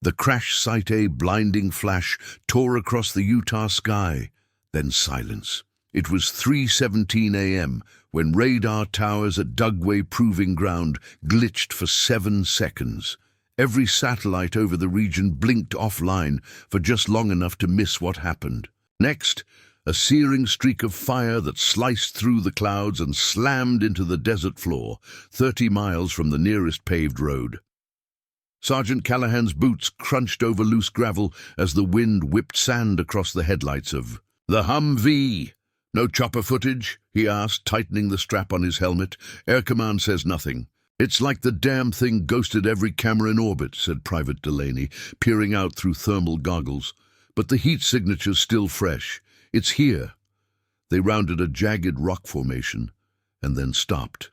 The crash site, a blinding flash, tore across the Utah sky. Then silence. It was 3:17 a.m. when radar towers at Dugway Proving Ground glitched for 7 seconds. Every satellite over the region blinked offline for just long enough to miss what happened. Next, a searing streak of fire that sliced through the clouds and slammed into the desert floor, 30 miles from the nearest paved road. Sergeant Callahan's boots crunched over loose gravel as the wind whipped sand across the headlights of the Humvee. "No chopper footage?" he asked, tightening the strap on his helmet. "Air Command says nothing." "It's like the damn thing ghosted every camera in orbit," said Private Delaney, peering out through thermal goggles. "But the heat signature's still fresh. It's here." They rounded a jagged rock formation and then stopped.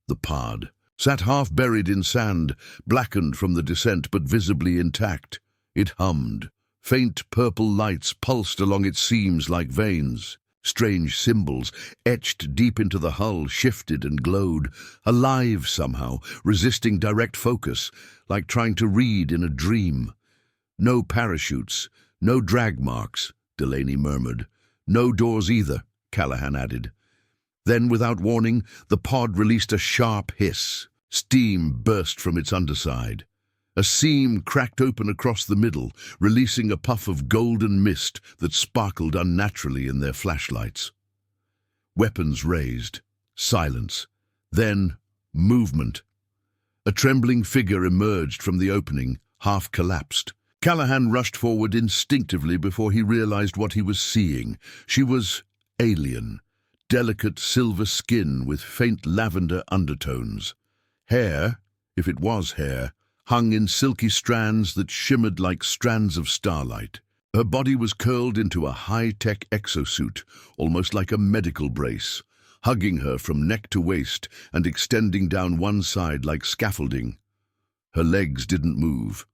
The pod sat half buried in sand, blackened from the descent but visibly intact. It hummed. Faint purple lights pulsed along its seams like veins. Strange symbols, etched deep into the hull, shifted and glowed, alive somehow, resisting direct focus, like trying to read in a dream. "No parachutes, no drag marks," Delaney murmured. "No doors either," Callahan added. Then, without warning, the pod released a sharp hiss. Steam burst from its underside. A seam cracked open across the middle, releasing a puff of golden mist that sparkled unnaturally in their flashlights. Weapons raised. Silence. Then, movement. A trembling figure emerged from the opening, half collapsed. Callahan rushed forward instinctively before he realized what he was seeing. She was alien. Delicate silver skin with faint lavender undertones. Hair, if it was hair, hung in silky strands that shimmered like strands of starlight. Her body was curled into a high-tech exosuit, almost like a medical brace, hugging her from neck to waist and extending down one side like scaffolding. Her legs didn't move.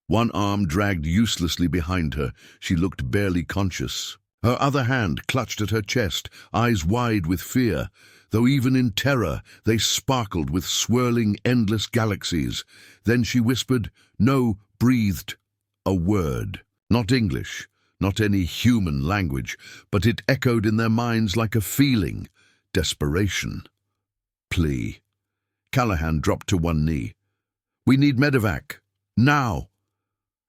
One arm dragged uselessly behind her. She looked barely conscious. Her other hand clutched at her chest, eyes wide with fear, though even in terror they sparkled with swirling, endless galaxies. Then she whispered, no, breathed, a word. Not English, not any human language, but it echoed in their minds like a feeling, desperation, plea. Callahan dropped to one knee. "We need medevac. Now."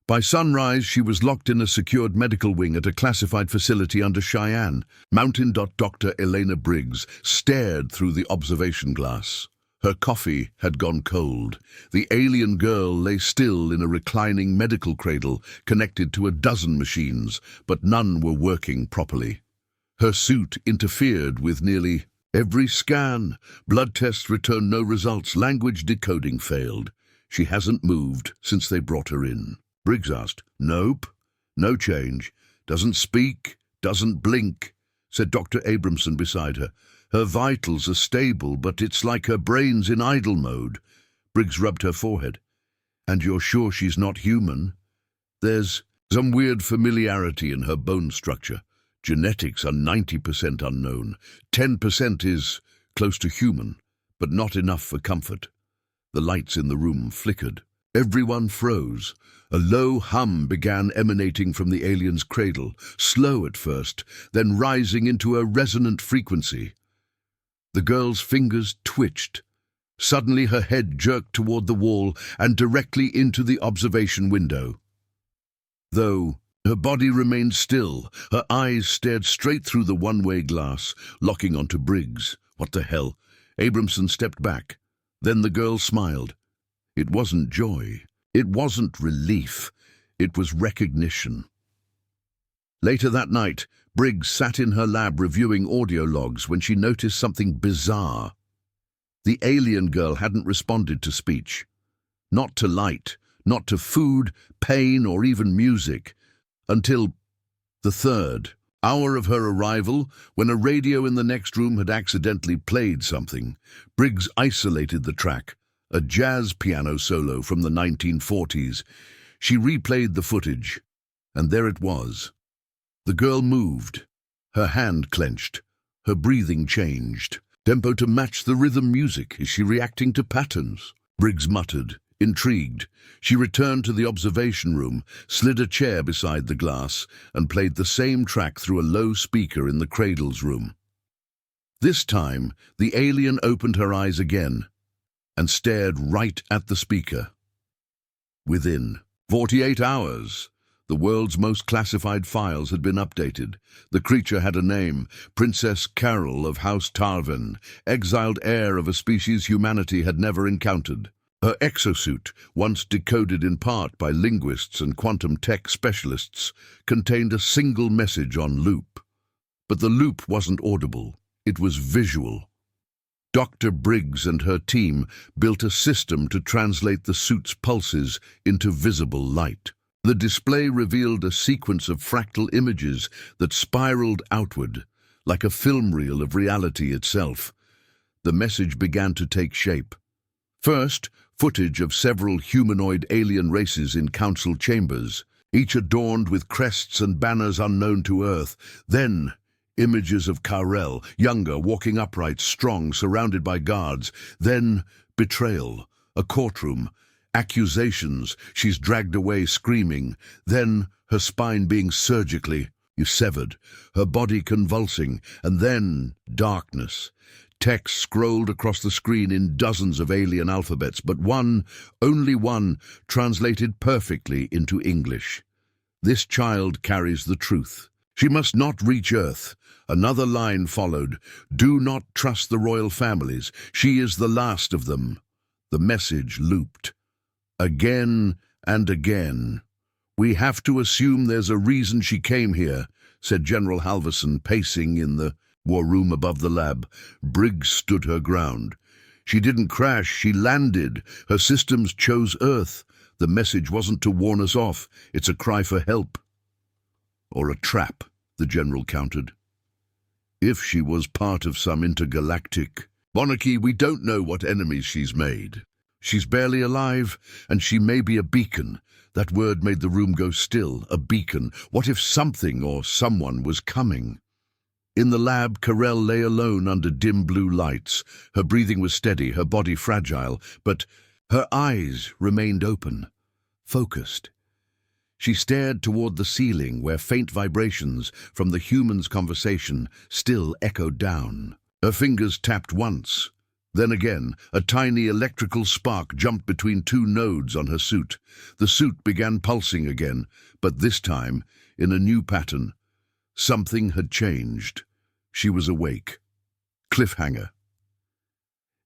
By sunrise, she was locked in a secured medical wing at a classified facility under Cheyenne. Mountain Dr. Elena Briggs stared through the observation glass. Her coffee had gone cold. The alien girl lay still in a reclining medical cradle connected to a dozen machines, but none were working properly. Her suit interfered with nearly every scan. Blood tests returned no results. Language decoding failed. "She hasn't moved since they brought her in." Briggs asked. "Nope, no change. Doesn't speak, doesn't blink," said Dr. Abramson beside her. "Her vitals are stable, but it's like her brain's in idle mode." Briggs rubbed her forehead. "And you're sure she's not human?" "There's some weird familiarity in her bone structure. Genetics are 90% unknown. 10% is close to human, but not enough for comfort." The lights in the room flickered. Everyone froze. A low hum began emanating from the alien's cradle, slow at first, then rising into a resonant frequency. The girl's fingers twitched. Suddenly her head jerked toward the wall and directly into the observation window. Though her body remained still, her eyes stared straight through the one-way glass, locking onto Briggs. "What the hell?" Abramson stepped back. Then the girl smiled. It wasn't joy. It wasn't relief. It was recognition. Later that night, Briggs sat in her lab reviewing audio logs when she noticed something bizarre. The alien girl hadn't responded to speech. Not to light, not to food, pain, or even music, until the third hour of her arrival, when a radio in the next room had accidentally played something. Briggs isolated the track, a jazz piano solo from the 1940s. She replayed the footage, and there it was. The girl moved. Her hand clenched. Her breathing changed. Tempo to match the rhythm music. Is she reacting to patterns? Briggs muttered, Intrigued, she returned to the observation room, slid a chair beside the glass, and played the same track through a low speaker in the cradle's room. This time, the alien opened her eyes again and stared right at the speaker. Within 48 hours, the world's most classified files had been updated. The creature had a name, Princess Carol of House Tarvin, exiled heir of a species humanity had never encountered. Her exosuit, once decoded in part by linguists and quantum tech specialists, contained a single message on loop. But the loop wasn't audible, it was visual. Dr. Briggs and her team built a system to translate the suit's pulses into visible light. The display revealed a sequence of fractal images that spiraled outward, like a film reel of reality itself. The message began to take shape. First, footage of several humanoid alien races in council chambers, each adorned with crests and banners unknown to Earth. Then, images of Carel, younger, walking upright, strong, surrounded by guards. Then, betrayal, a courtroom, accusations, she's dragged away screaming. Then, her spine being surgically severed, her body convulsing. And then, darkness. Text scrolled across the screen in dozens of alien alphabets, but one, only one, translated perfectly into English. This child carries the truth. She must not reach Earth. Another line followed. Do not trust the royal families. She is the last of them. The message looped. Again and again. We have to assume there's a reason she came here, said General Halverson, pacing in the war room above the lab. Briggs stood her ground. She didn't crash, she landed. Her systems chose Earth. The message wasn't to warn us off. It's a cry for help. Or a trap, the general countered. If she was part of some intergalactic monarchy, we don't know what enemies she's made. She's barely alive, and she may be a beacon. That word made the room go still. A beacon. What if something or someone was coming? In the lab, Carel lay alone under dim blue lights. Her breathing was steady, her body fragile, but her eyes remained open, focused. She stared toward the ceiling where faint vibrations from the human's conversation still echoed down. Her fingers tapped once. Then again, a tiny electrical spark jumped between two nodes on her suit. The suit began pulsing again, but this time, in a new pattern. Something had changed. She was awake. Cliffhanger.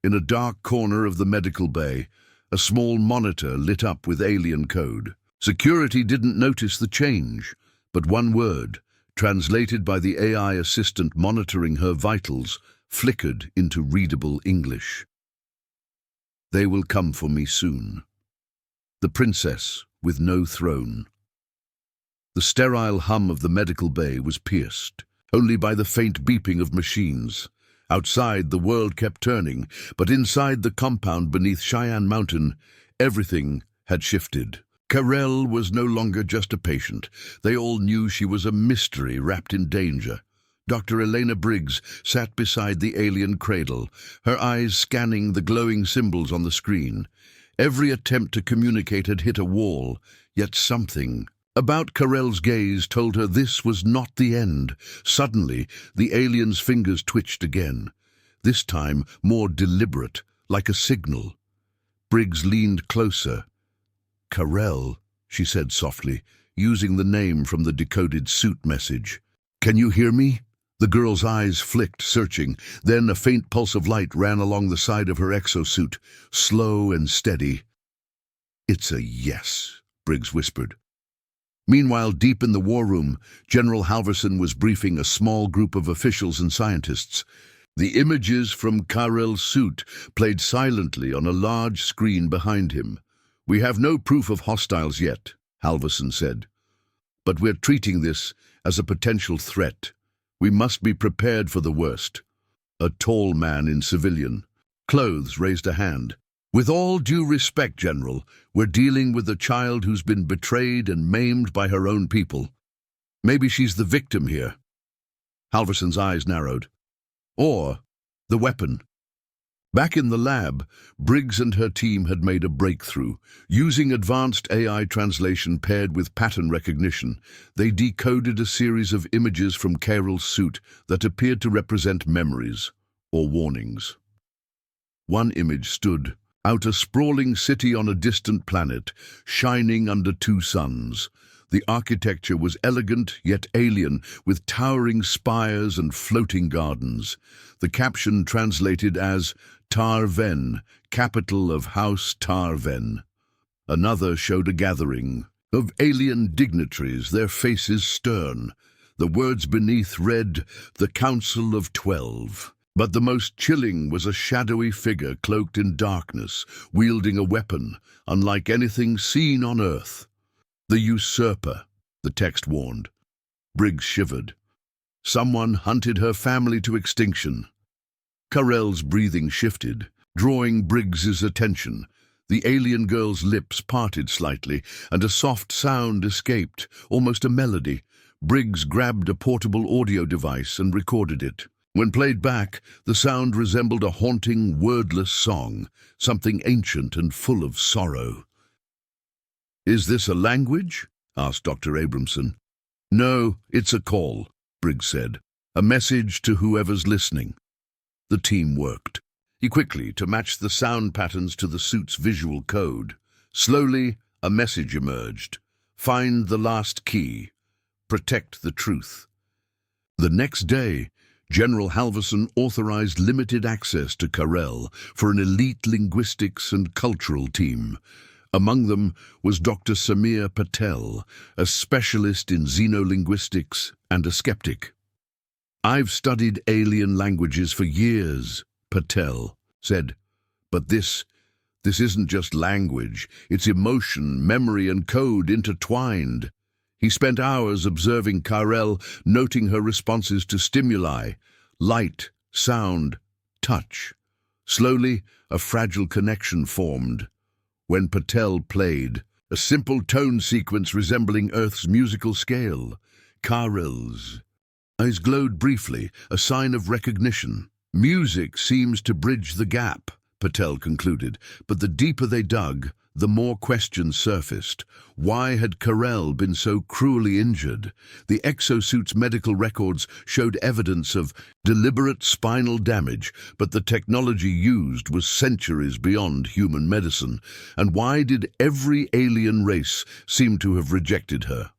In a dark corner of the medical bay, a small monitor lit up with alien code. Security didn't notice the change, but one word, translated by the AI assistant monitoring her vitals, flickered into readable English. They will come for me soon. The princess with no throne. The sterile hum of the medical bay was pierced, only by the faint beeping of machines. Outside, the world kept turning, but inside the compound beneath Cheyenne Mountain, everything had shifted. Carel was no longer just a patient. They all knew she was a mystery wrapped in danger. Dr. Elena Briggs sat beside the alien cradle, her eyes scanning the glowing symbols on the screen. Every attempt to communicate had hit a wall, yet something about Carel's gaze told her this was not the end. Suddenly, the alien's fingers twitched again, this time more deliberate, like a signal. Briggs leaned closer. Carel, she said softly, using the name from the decoded suit message. Can you hear me? The girl's eyes flicked, searching. Then a faint pulse of light ran along the side of her exosuit, slow and steady. It's a yes, Briggs whispered. Meanwhile, deep in the war room, General Halverson was briefing a small group of officials and scientists. The images from Carel's suit played silently on a large screen behind him. We have no proof of hostiles yet, Halverson said. But we're treating this as a potential threat. We must be prepared for the worst. A tall man in civilian clothes raised a hand. With all due respect, General, we're dealing with a child who's been betrayed and maimed by her own people. Maybe she's the victim here. Halverson's eyes narrowed. Or the weapon. Back in the lab, Briggs and her team had made a breakthrough. Using advanced AI translation paired with pattern recognition, they decoded a series of images from Carol's suit that appeared to represent memories or warnings. One image stood out, a sprawling city on a distant planet, shining under two suns. The architecture was elegant yet alien, with towering spires and floating gardens. The caption translated as Tar-Ven, capital of House Tar-Ven. Another showed a gathering of alien dignitaries, their faces stern. The words beneath read, "The Council of 12." But the most chilling was a shadowy figure cloaked in darkness, wielding a weapon unlike anything seen on Earth. "The usurper," the text warned. Briggs shivered. Someone hunted her family to extinction. Carell's breathing shifted, drawing Briggs's attention. The alien girl's lips parted slightly, and a soft sound escaped, almost a melody. Briggs grabbed a portable audio device and recorded it. When played back, the sound resembled a haunting, wordless song, something ancient and full of sorrow. "Is this a language?" asked Dr. Abramson. "No, it's a call," Briggs said. "A message to whoever's listening." The team worked quickly to match the sound patterns to the suit's visual code. Slowly, a message emerged. "Find the last key. Protect the truth." The next day, General Halverson authorized limited access to Carell for an elite linguistics and cultural team. Among them was Dr. Samir Patel, a specialist in xenolinguistics and a skeptic. "I've studied alien languages for years," Patel said, "but this isn't just language, it's emotion, memory, and code intertwined." He spent hours observing Carell, noting her responses to stimuli, light, sound, touch. Slowly, a fragile connection formed. When Patel played, a simple tone sequence resembling Earth's musical scale, Carell's eyes glowed briefly, a sign of recognition. "Music seems to bridge the gap," Patel concluded, but the deeper they dug, the more questions surfaced. Why had Carell been so cruelly injured? The exosuit's medical records showed evidence of deliberate spinal damage, but the technology used was centuries beyond human medicine. And why did every alien race seem to have rejected her?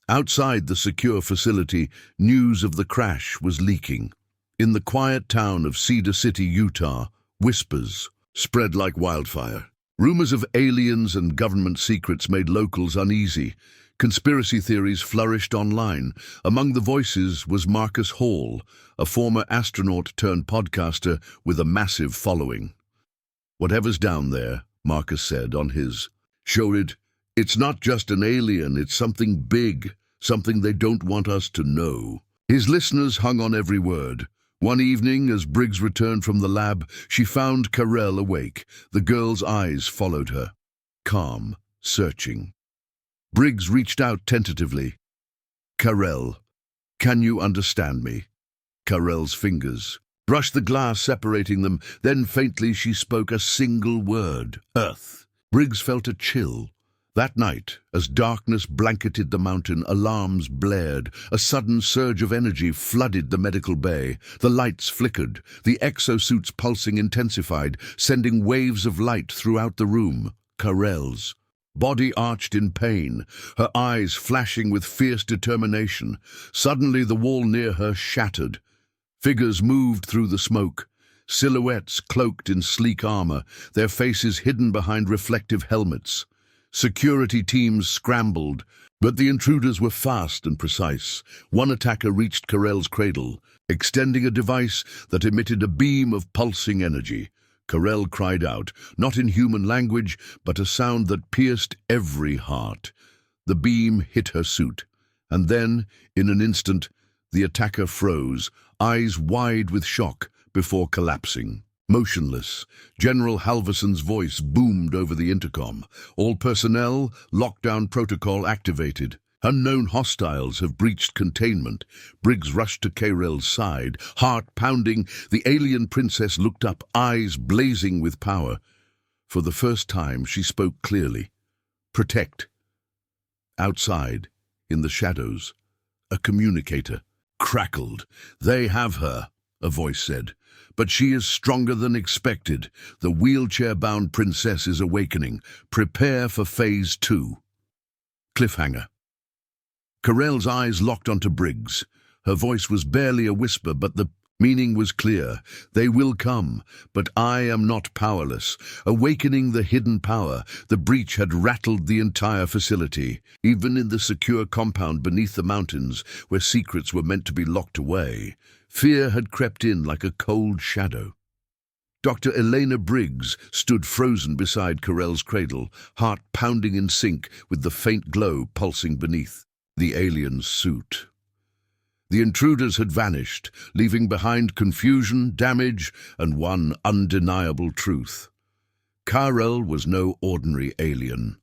Outside the secure facility, news of the crash was leaking. In the quiet town of Cedar City, Utah, whispers spread like wildfire. Rumors of aliens and government secrets made locals uneasy. Conspiracy theories flourished online. Among the voices was Marcus Hall, a former astronaut turned podcaster with a massive following. "Whatever's down there," Marcus said on his show, it's not just an alien, it's something big, something they don't want us to know. His listeners hung on every word. One evening, as Briggs returned from the lab, she found Carell awake. The girl's eyes followed her, calm, searching. Briggs reached out tentatively. "Carell, can you understand me?" Carell's fingers brushed the glass separating them, then faintly she spoke a single word, "Earth." Briggs felt a chill. That night, as darkness blanketed the mountain, alarms blared. A sudden surge of energy flooded the medical bay. The lights flickered. The exosuit's pulsing intensified, sending waves of light throughout the room. Carell's body arched in pain, her eyes flashing with fierce determination. Suddenly, the wall near her shattered. Figures moved through the smoke. Silhouettes cloaked in sleek armor, their faces hidden behind reflective helmets. Security teams scrambled, but the intruders were fast and precise. One attacker reached Carell's cradle, extending a device that emitted a beam of pulsing energy. Carell cried out, not in human language, but a sound that pierced every heart. The beam hit her suit, and then, in an instant, the attacker froze, eyes wide with shock, before collapsing. Motionless, General Halverson's voice boomed over the intercom. "All personnel, lockdown protocol activated." Unknown hostiles have breached containment. Briggs rushed to Karel's side, heart pounding. The alien princess looked up, eyes blazing with power. For the first time, she spoke clearly. Protect. Outside, in the shadows, a communicator crackled. They have her, a voice said. But she is stronger than expected. The wheelchair-bound princess is awakening. Prepare for Phase 2. Cliffhanger. Karel's eyes locked onto Briggs. Her voice was barely a whisper, but the meaning was clear. They will come, but I am not powerless. Awakening the hidden power, the breach had rattled the entire facility. Even in the secure compound beneath the mountains, where secrets were meant to be locked away, fear had crept in like a cold shadow. Dr. Elena Briggs stood frozen beside Karel's cradle, heart pounding in sync with the faint glow pulsing beneath the alien's suit. The intruders had vanished, leaving behind confusion, damage, and one undeniable truth. Karel was no ordinary alien.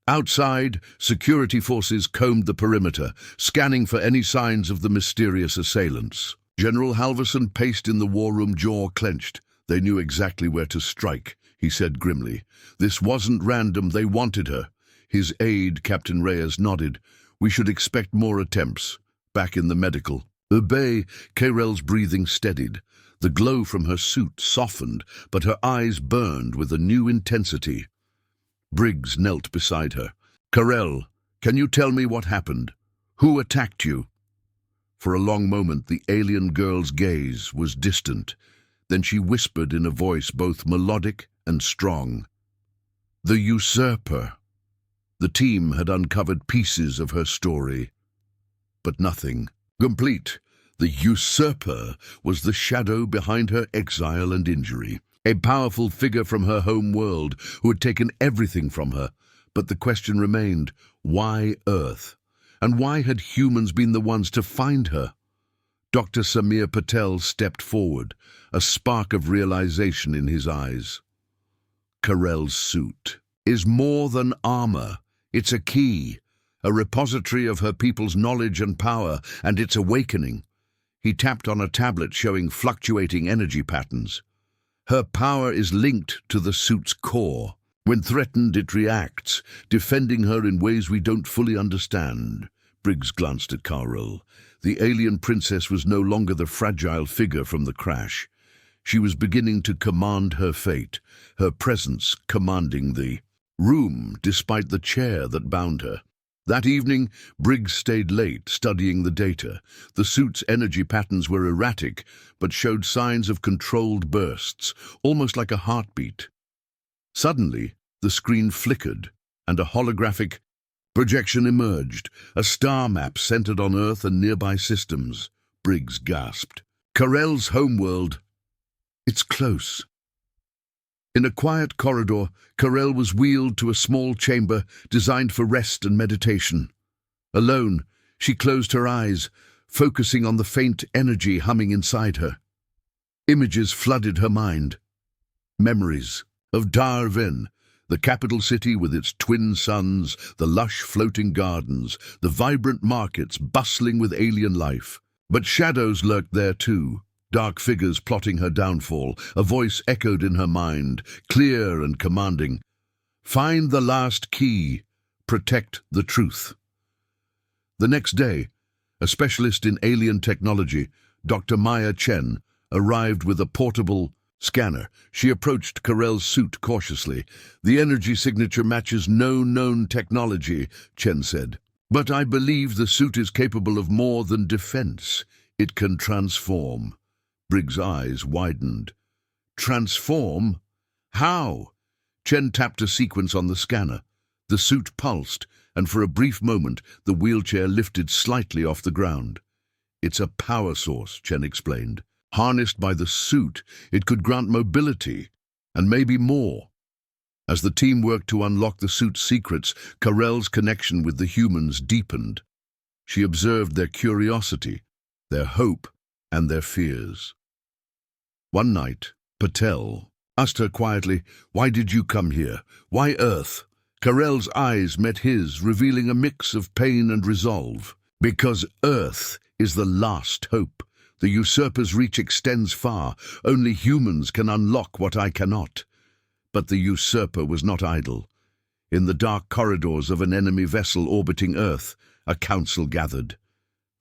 Outside, security forces combed the perimeter, scanning for any signs of the mysterious assailants. General Halverson paced in the war room, jaw clenched. They knew exactly where to strike, he said grimly. This wasn't random, they wanted her. His aide, Captain Reyes, nodded. We should expect more attempts. Back in the medical bay, Karel's breathing steadied. The glow from her suit softened, but her eyes burned with a new intensity. Briggs knelt beside her. Karel, can you tell me what happened? Who attacked you? For a long moment, the alien girl's gaze was distant. Then she whispered in a voice both melodic and strong. The usurper. The team had uncovered pieces of her story, but nothing complete. The usurper was the shadow behind her exile and injury, a powerful figure from her home world who had taken everything from her. But the question remained, why Earth? And why had humans been the ones to find her? Dr. Samir Patel stepped forward, a spark of realization in his eyes. Karel's suit is more than armor. It's a key, a repository of her people's knowledge and power, and its awakening. He tapped on a tablet showing fluctuating energy patterns. Her power is linked to the suit's core. When threatened, it reacts, defending her in ways we don't fully understand. Briggs glanced at Karel. The alien princess was no longer the fragile figure from the crash. She was beginning to command her fate, her presence commanding the room despite the chair that bound her. That evening, Briggs stayed late, studying the data. The suit's energy patterns were erratic, but showed signs of controlled bursts, almost like a heartbeat. Suddenly, the screen flickered, and a holographic projection emerged, a star map centered on Earth and nearby systems. Briggs gasped. Karel's homeworld. It's close. In a quiet corridor, Karel was wheeled to a small chamber designed for rest and meditation. Alone, she closed her eyes, focusing on the faint energy humming inside her. Images flooded her mind. Memories of Darwin, the capital city with its twin suns, the lush floating gardens, the vibrant markets bustling with alien life. But shadows lurked there too. Dark figures plotting her downfall. A voice echoed in her mind, clear and commanding. Find the last key. Protect the truth. The next day, a specialist in alien technology, Dr. Maya Chen, arrived with a portable scanner. She approached Karel's suit cautiously. The energy signature matches no known technology, Chen said. But I believe the suit is capable of more than defense. It can transform. Briggs' eyes widened. Transform? How? Chen tapped a sequence on the scanner. The suit pulsed, and for a brief moment, the wheelchair lifted slightly off the ground. It's a power source, Chen explained. Harnessed by the suit, it could grant mobility, and maybe more. As the team worked to unlock the suit's secrets, Karel's connection with the humans deepened. She observed their curiosity, their hope, and their fears. One night, Patel asked her quietly, "Why did you come here? Why Earth?" Carell's eyes met his, revealing a mix of pain and resolve. Because Earth is the last hope. The usurper's reach extends far. Only humans can unlock what I cannot. But the usurper was not idle. In the dark corridors of an enemy vessel orbiting Earth, a council gathered.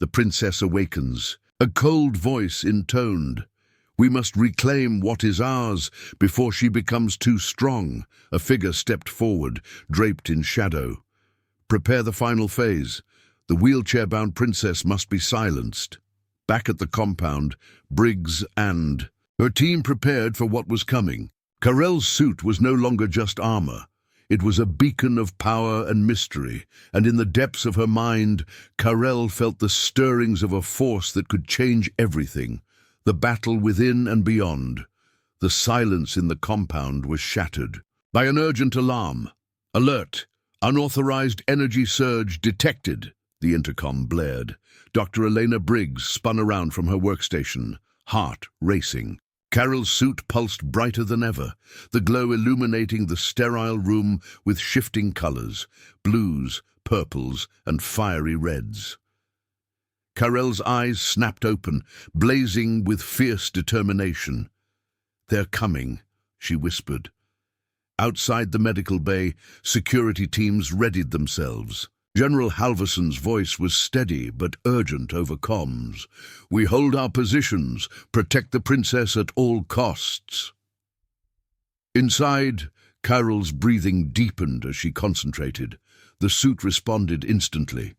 The princess awakens. A cold voice intoned. We must reclaim what is ours before she becomes too strong. A figure stepped forward, draped in shadow. Prepare the final phase. The wheelchair-bound princess must be silenced. Back at the compound, Briggs and her team prepared for what was coming. Carell's suit was no longer just armor. It was a beacon of power and mystery, and in the depths of her mind, Carell felt the stirrings of a force that could change everything. The battle within and beyond. The silence in the compound was shattered by an urgent alarm. Alert! Unauthorized energy surge detected, the intercom blared. Dr. Elena Briggs spun around from her workstation, heart racing. Carell's suit pulsed brighter than ever, the glow illuminating the sterile room with shifting colors, blues, purples, and fiery reds. Carell's eyes snapped open, blazing with fierce determination. They're coming, she whispered. Outside the medical bay, security teams readied themselves. General Halverson's voice was steady but urgent over comms. We hold our positions, protect the princess at all costs. Inside, Carell's breathing deepened as she concentrated. The suit responded instantly.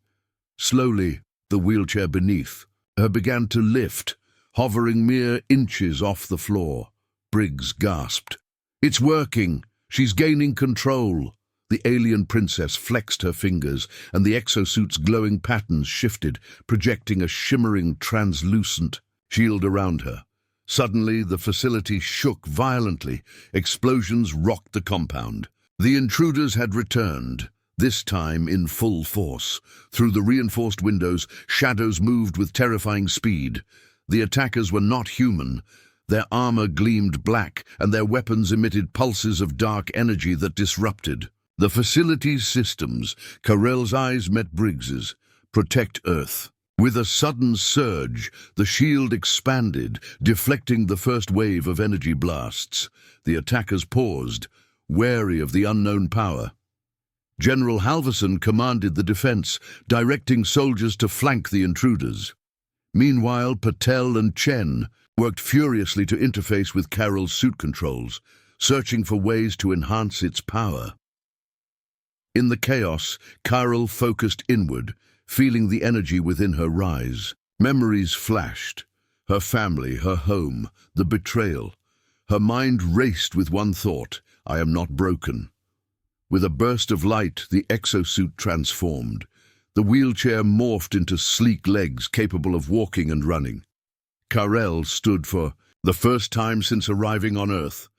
Slowly, the wheelchair beneath her began to lift, hovering mere inches off the floor. Briggs gasped. It's working! She's gaining control! The alien princess flexed her fingers, and the exosuit's glowing patterns shifted, projecting a shimmering, translucent shield around her. Suddenly, the facility shook violently. Explosions rocked the compound. The intruders had returned, this time in full force. Through the reinforced windows, shadows moved with terrifying speed. The attackers were not human. Their armor gleamed black, and their weapons emitted pulses of dark energy that disrupted the facility's systems. Carell's eyes met Briggs's. Protect Earth. With a sudden surge, the shield expanded, deflecting the first wave of energy blasts. The attackers paused, wary of the unknown power. General Halverson commanded the defense, directing soldiers to flank the intruders. Meanwhile, Patel and Chen worked furiously to interface with Carell's suit controls, searching for ways to enhance its power. In the chaos, Carell focused inward, feeling the energy within her rise. Memories flashed. Her family, her home, the betrayal. Her mind raced with one thought: I am not broken. With a burst of light, the exosuit transformed. The wheelchair morphed into sleek legs capable of walking and running. Carell stood for the first time since arriving on Earth.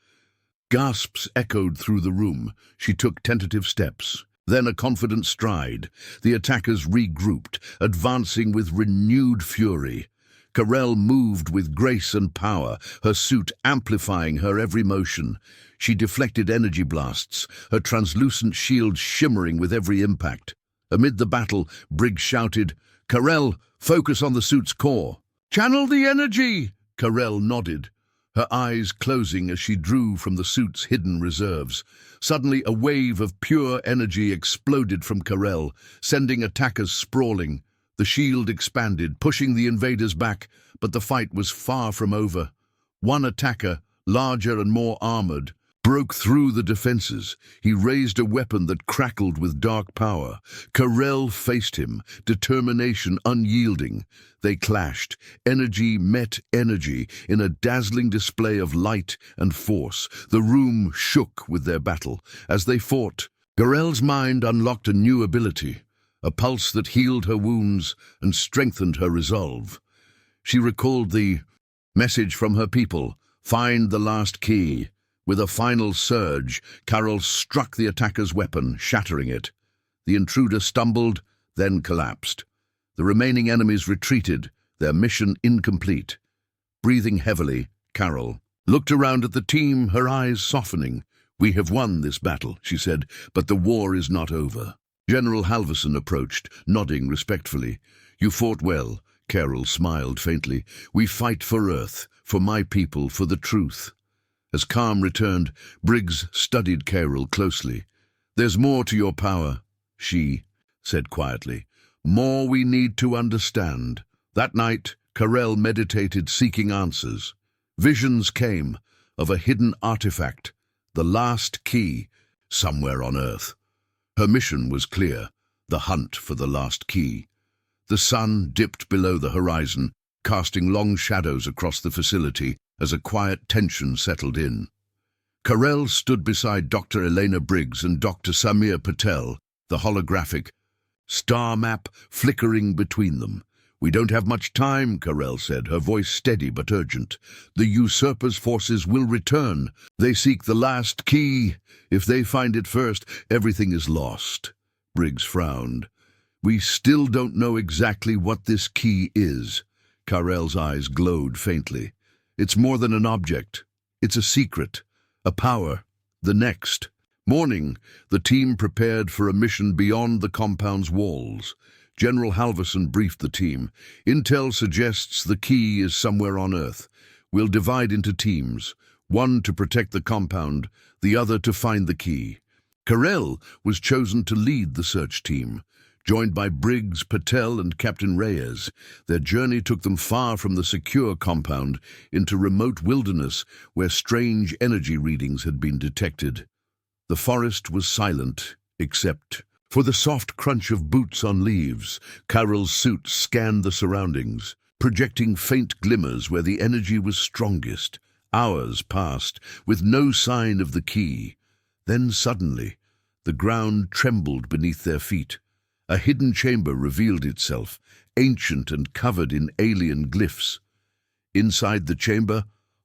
Gasps echoed through the room. She took tentative steps. Then a confident stride. The attackers regrouped, advancing with renewed fury. Carell moved with grace and power, her suit amplifying her every motion. She deflected energy blasts, her translucent shield shimmering with every impact. Amid the battle, Briggs shouted, "Carell, focus on the suit's core." "Channel the energy!" Carell nodded, her eyes closing as she drew from the suit's hidden reserves. Suddenly, a wave of pure energy exploded from Carell, sending attackers sprawling. The shield expanded, pushing the invaders back, but the fight was far from over. One attacker, larger and more armored, broke through the defenses. He raised a weapon that crackled with dark power. Carell faced him, determination unyielding. They clashed. Energy met energy in a dazzling display of light and force. The room shook with their battle. As they fought, Carell's mind unlocked a new ability, a pulse that healed her wounds and strengthened her resolve. She recalled the message from her people: find the last key. With a final surge, Carell struck the attacker's weapon, shattering it. The intruder stumbled, then collapsed. The remaining enemies retreated, their mission incomplete. Breathing heavily, Carell looked around at the team, her eyes softening. "We have won this battle," she said, "but the war is not over." General Halverson approached, nodding respectfully. "You fought well," Carol smiled faintly. "We fight for Earth, for my people, for the truth." As calm returned, Briggs studied Carol closely. "There's more to your power," she said quietly. "More we need to understand." That night, Carel meditated, seeking answers. Visions came of a hidden artifact, the last key, somewhere on Earth. Her mission was clear, the hunt for the last key. The sun dipped below the horizon, casting long shadows across the facility as a quiet tension settled in. Carel stood beside Dr. Elena Briggs and Dr. Samir Patel, the holographic star map flickering between them. "We don't have much time," Carel said, her voice steady but urgent. "The usurpers' forces will return. They seek the last key. If they find it first, everything is lost." Briggs frowned. "We still don't know exactly what this key is." Carel's eyes glowed faintly. "It's more than an object. It's a secret, a power, the next." Morning, the team prepared for a mission beyond the compound's walls. General Halverson briefed the team. "Intel suggests the key is somewhere on Earth. We'll divide into teams, one to protect the compound, the other to find the key." Carel was chosen to lead the search team. Joined by Briggs, Patel, and Captain Reyes, their journey took them far from the secure compound into remote wilderness where strange energy readings had been detected. The forest was silent, except for the soft crunch of boots on leaves. Carol's suit scanned the surroundings, projecting faint glimmers where the energy was strongest. Hours passed, with no sign of the key. Then suddenly, the ground trembled beneath their feet. A hidden chamber revealed itself, ancient and covered in alien glyphs. Inside the chamber,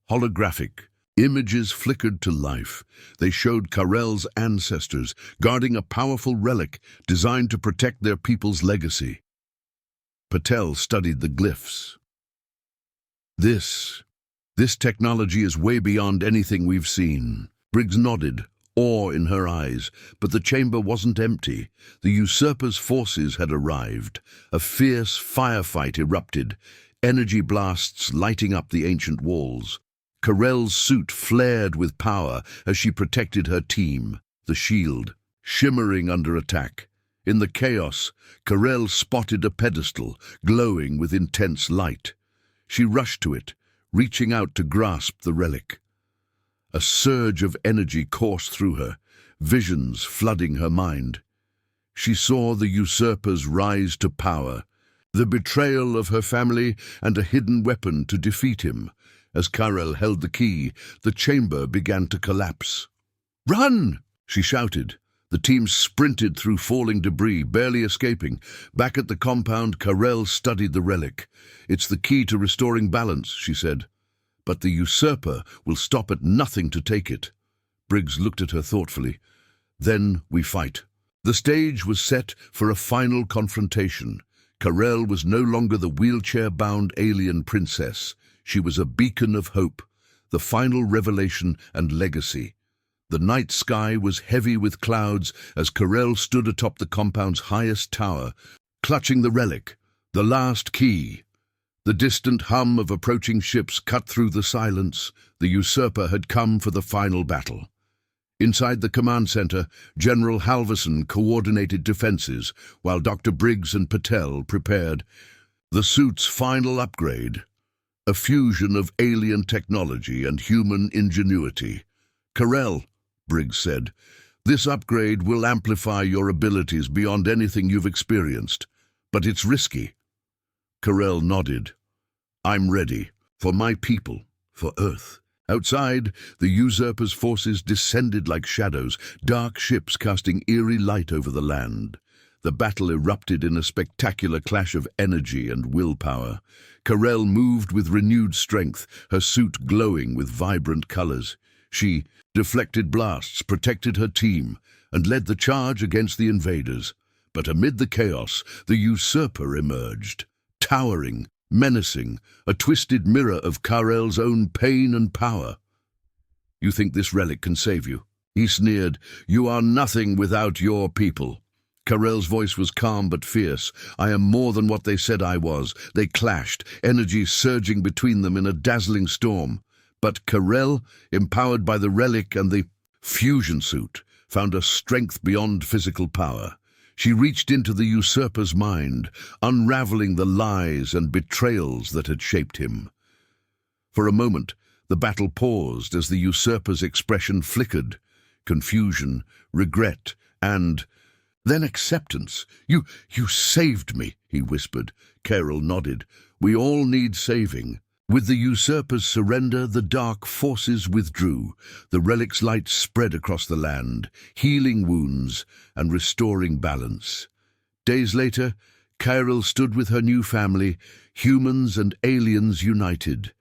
holographic images flickered to life. They showed Carel's ancestors guarding a powerful relic designed to protect their people's legacy. Patel studied the glyphs. This technology is way beyond anything we've seen." Briggs nodded, awe in her eyes, but the chamber wasn't empty. The usurpers' forces had arrived. A fierce firefight erupted, energy blasts lighting up the ancient walls. Carel's suit flared with power as she protected her team, the shield shimmering under attack. In the chaos, Carel spotted a pedestal, glowing with intense light. She rushed to it, reaching out to grasp the relic. A surge of energy coursed through her, visions flooding her mind. She saw the usurpers rise to power, the betrayal of her family and a hidden weapon to defeat him. As Carel held the key, the chamber began to collapse. "Run!" she shouted. The team sprinted through falling debris, barely escaping. Back at the compound, Carel studied the relic. "It's the key to restoring balance," she said. "But the usurper will stop at nothing to take it." Briggs looked at her thoughtfully. "Then we fight." The stage was set for a final confrontation. Carel was no longer the wheelchair-bound alien princess. She was a beacon of hope, the final revelation and legacy. The night sky was heavy with clouds as Carel stood atop the compound's highest tower, clutching the relic, the last key. The distant hum of approaching ships cut through the silence. The usurper had come for the final battle. Inside the command center, General Halverson coordinated defenses, while Dr. Briggs and Patel prepared the suit's final upgrade, a fusion of alien technology and human ingenuity. "Carel," Briggs said, "this upgrade will amplify your abilities beyond anything you've experienced, but it's risky." Carel nodded. "I'm ready, for my people, for Earth." Outside, the usurpers' forces descended like shadows, dark ships casting eerie light over the land. The battle erupted in a spectacular clash of energy and willpower. Carel moved with renewed strength, her suit glowing with vibrant colors. She deflected blasts, protected her team, and led the charge against the invaders. But amid the chaos, the usurper emerged, towering, menacing, a twisted mirror of Carel's own pain and power. "You think this relic can save you?" He sneered, "You are nothing without your people." Carell's voice was calm but fierce. "I am more than what they said I was." They clashed, energy surging between them in a dazzling storm. But Carell, empowered by the relic and the fusion suit, found a strength beyond physical power. She reached into the usurper's mind, unraveling the lies and betrayals that had shaped him. For a moment, the battle paused as the usurper's expression flickered. Confusion, regret, and then acceptance. You saved me," he whispered. Carell nodded. "We all need saving." With the usurper's surrender, the dark forces withdrew. The relic's light spread across the land, healing wounds and restoring balance. Days later, Carell stood with her new family, humans and aliens united.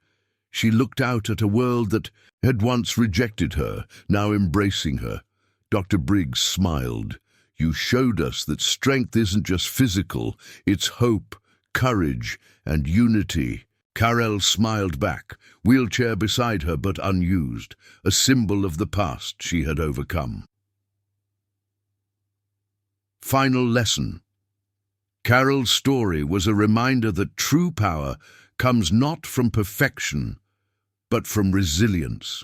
She looked out at a world that had once rejected her, now embracing her. Dr. Briggs smiled. "You showed us that strength isn't just physical, it's hope, courage, and unity." Carell smiled back, wheelchair beside her but unused, a symbol of the past she had overcome. Final lesson. Carell's story was a reminder that true power comes not from perfection, but from resilience.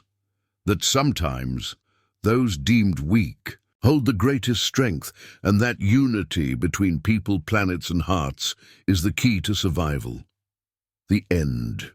That sometimes those deemed weak hold the greatest strength, and that unity between people, planets, and hearts is the key to survival. The end.